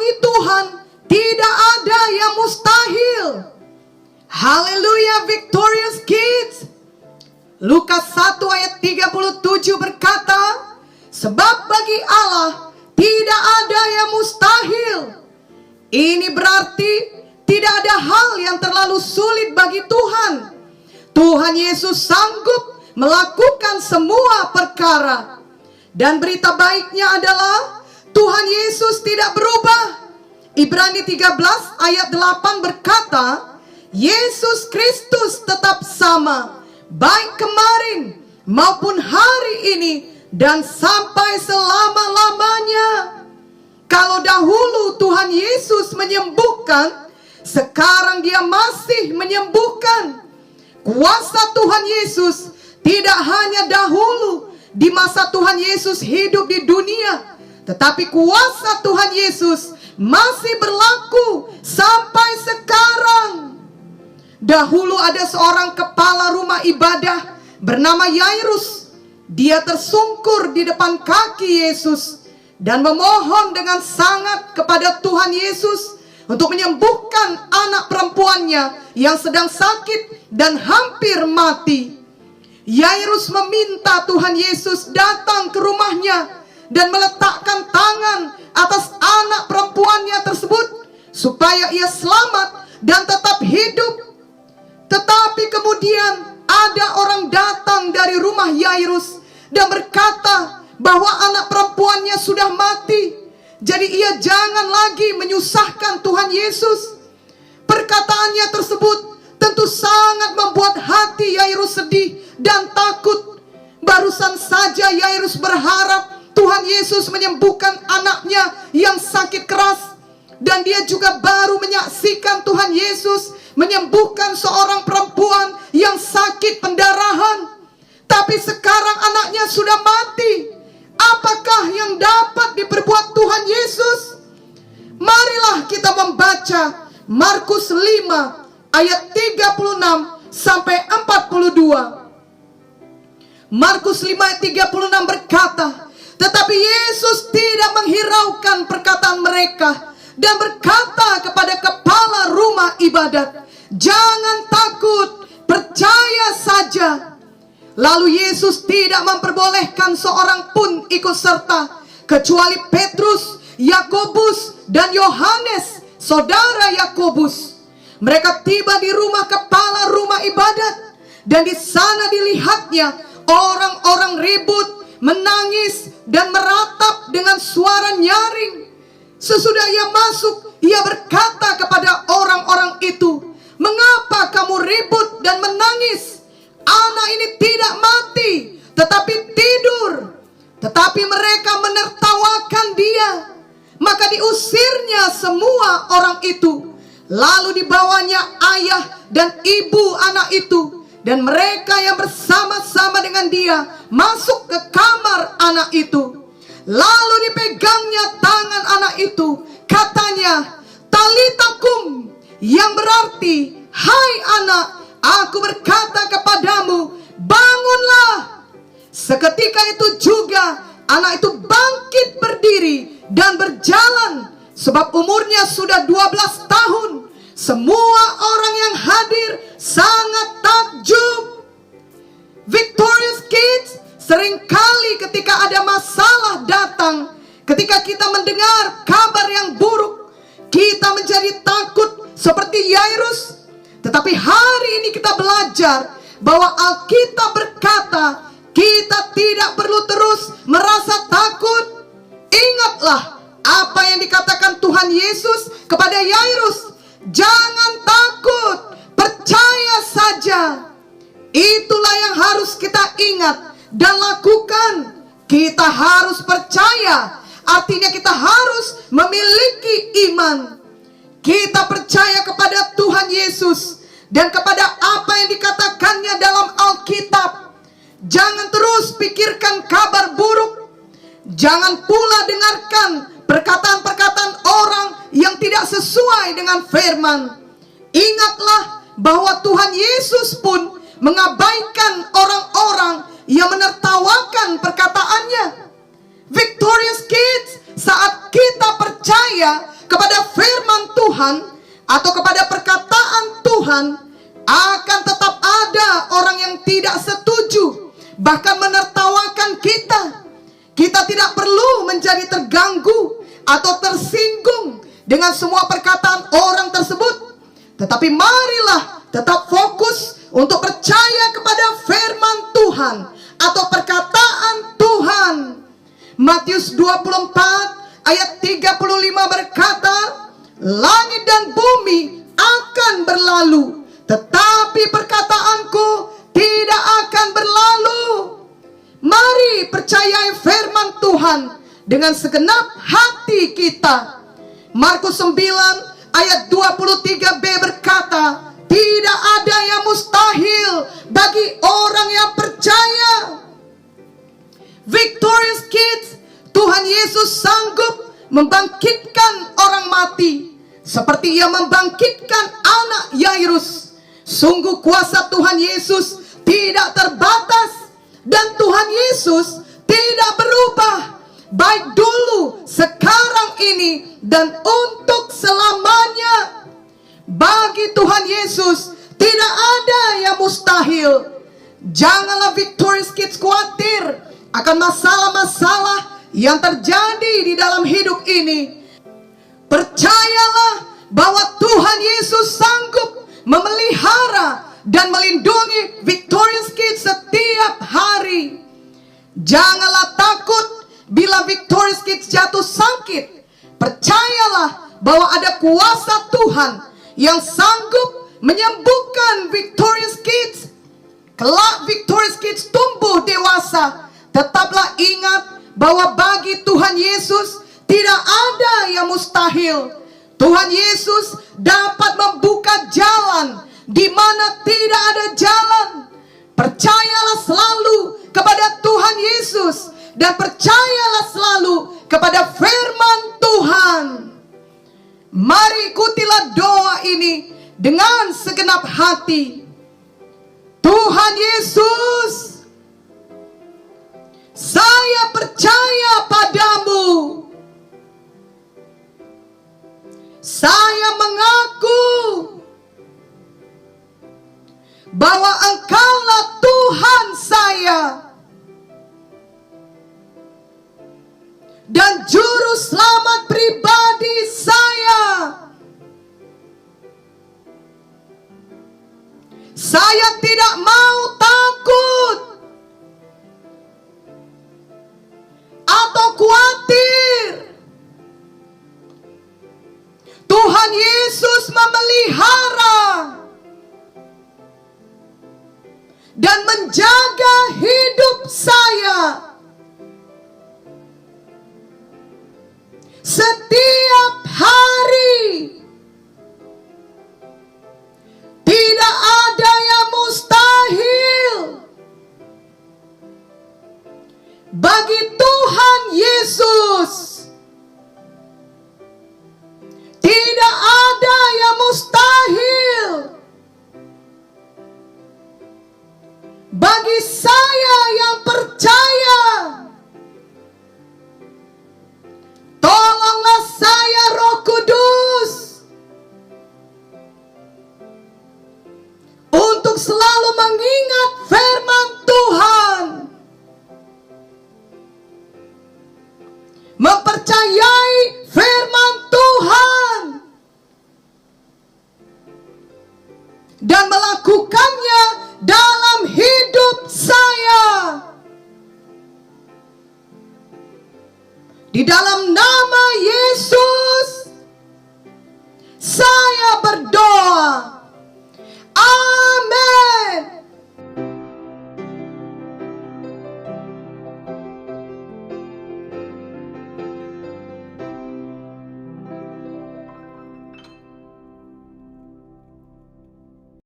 Bagi Tuhan tidak ada yang mustahil. Haleluya, victorious kids. Lukas 1 ayat 37 berkata, sebab bagi Allah tidak ada yang mustahil. Ini berarti tidak ada hal yang terlalu sulit bagi Tuhan. Tuhan Yesus sanggup melakukan semua perkara. Dan berita baiknya adalah Tuhan Yesus tidak berubah. Ibrani 13 ayat 8 berkata, Yesus Kristus tetap sama, baik kemarin maupun hari ini dan sampai selama-lamanya. Kalau dahulu Tuhan Yesus menyembuhkan, sekarang Dia masih menyembuhkan. Kuasa Tuhan Yesus tidak hanya dahulu di masa Tuhan Yesus hidup di dunia, tetapi kuasa Tuhan Yesus masih berlaku sampai sekarang. Dahulu ada seorang kepala rumah ibadah bernama Yairus. Dia tersungkur di depan kaki Yesus dan memohon dengan sangat kepada Tuhan Yesus untuk menyembuhkan anak perempuannya yang sedang sakit dan hampir mati. Yairus meminta Tuhan Yesus datang ke rumahnya dan meletakkan tangan atas anak perempuannya tersebut supaya ia selamat dan tetap hidup. Tetapi kemudian ada orang datang dari rumah Yairus dan berkata bahwa anak perempuannya sudah mati. Jadi ia jangan lagi menyusahkan Tuhan Yesus. Perkataannya tersebut tentu sangat membuat hati Yairus sedih dan takut. Barusan saja Yairus berharap Tuhan Yesus menyembuhkan anaknya yang sakit keras. Dan dia juga baru menyaksikan Tuhan Yesus menyembuhkan seorang perempuan yang sakit pendarahan. Tapi sekarang anaknya sudah mati. Apakah yang dapat diperbuat Tuhan Yesus? Marilah kita membaca Markus 5 ayat 36 sampai 42. Markus 5 ayat 36 berkata, tetapi Yesus tidak menghiraukan perkataan mereka dan berkata kepada kepala rumah ibadat, jangan takut, percaya saja. Lalu Yesus tidak memperbolehkan seorang pun ikut serta, kecuali Petrus, Yakobus, dan Yohanes, saudara Yakobus. Mereka tiba di rumah kepala rumah ibadat, dan di sana dilihatnya orang-orang ribut, menangis, dan meratap dengan suara nyaring. Sesudah ia masuk, ia berkata kepada orang-orang itu, mengapa kamu ribut dan menangis? Anak ini tidak mati, tetapi tidur. Tetapi mereka menertawakan dia. Maka diusirnya semua orang itu. Lalu dibawanya ayah dan ibu anak itu, dan mereka yang bersama-sama dengan dia masuk ke kamar anak itu. Lalu dipegangnya tangan anak itu. Katanya, Talita kum, yang berarti, hai anak, aku berkata kepadamu, bangunlah. Seketika itu juga anak itu bangkit berdiri dan berjalan, sebab umurnya sudah 12 tahun. Semua orang yang hadir sangat takjub. Victorious kids, seringkali ketika ada masalah datang, ketika kita mendengar kabar yang buruk, kita menjadi takut seperti Yairus. Tetapi hari ini kita belajar bahwa Alkitab berkata kita tidak perlu terus merasa takut. Ingatlah apa yang dikatakan Tuhan Yesus kepada Yairus. Jangan takut, percaya saja. Itulah yang harus kita ingat dan lakukan. Kita harus percaya, artinya kita harus memiliki iman. Kita percaya kepada Tuhan Yesus dan kepada apa yang dikatakannya dalam Alkitab. Jangan terus pikirkan kabar buruk. Jangan pula dengarkan perkataan-perkataan orang yang tidak sesuai dengan firman. Ingatlah bahwa Tuhan Yesus pun mengabaikan orang-orang yang menertawakan perkataannya. Victorious kids, saat kita percaya percaya kepada firman Tuhan atau kepada perkataan Tuhan, akan tetap ada orang yang tidak setuju, bahkan menertawakan kita. Kita tidak perlu menjadi terganggu atau tersinggung dengan semua perkataan orang tersebut, tetapi marilah tetap fokus untuk percaya kepada firman Tuhan atau perkataan Tuhan. Matius 24 ayat 35 berkata, langit dan bumi akan berlalu, tetapi perkataanku tidak akan berlalu. Mari percayai firman Tuhan dengan segenap hati kita. Markus 9 ayat 23b berkata, tidak ada yang mustahil bagi orang yang percaya. Victorious Kids, Tuhan Yesus sanggup membangkitkan orang mati seperti Ia membangkitkan anak Yairus. Sungguh kuasa Tuhan Yesus tidak terbatas, dan Tuhan Yesus tidak berubah, baik dulu, sekarang ini, dan untuk selamanya. Bagi Tuhan Yesus tidak ada yang mustahil. Janganlah Victorious Kids khawatir akan masalah-masalah yang terjadi di dalam hidup ini. Percayalah bahwa Tuhan Yesus sanggup memelihara dan melindungi Victorious Kids setiap hari. Janganlah takut bila Victorious Kids jatuh sakit. Percayalah bahwa ada kuasa Tuhan yang sanggup menyembuhkan Victorious Kids. Kelak Victorious Kids tumbuh dewasa, tetaplah ingat bahwa bagi Tuhan Yesus tidak ada yang mustahil. Tuhan Yesus dapat membuka jalan di mana tidak ada jalan. Percayalah selalu kepada Tuhan Yesus dan percayalah selalu kepada firman Tuhan. Mari ikutilah doa ini dengan segenap hati. Tuhan Yesus, saya percaya padamu. Saya mengaku bahwa Engkaulah Tuhan saya dan juru selamat pribadi saya. Saya tidak mau takut atau khawatir. Tuhan Yesus memelihara dan menjaga hidup saya setiap hari. Tidak ada yang mustahil bagi Tuhan Yesus. Tidak ada yang mustahil bagi saya yang percaya. Tolonglah saya, Roh Kudus, untuk selalu mengingat firman Tuhan, mempercayai firman Tuhan, dan melakukannya dalam hidup saya. Di dalam nama Yesus.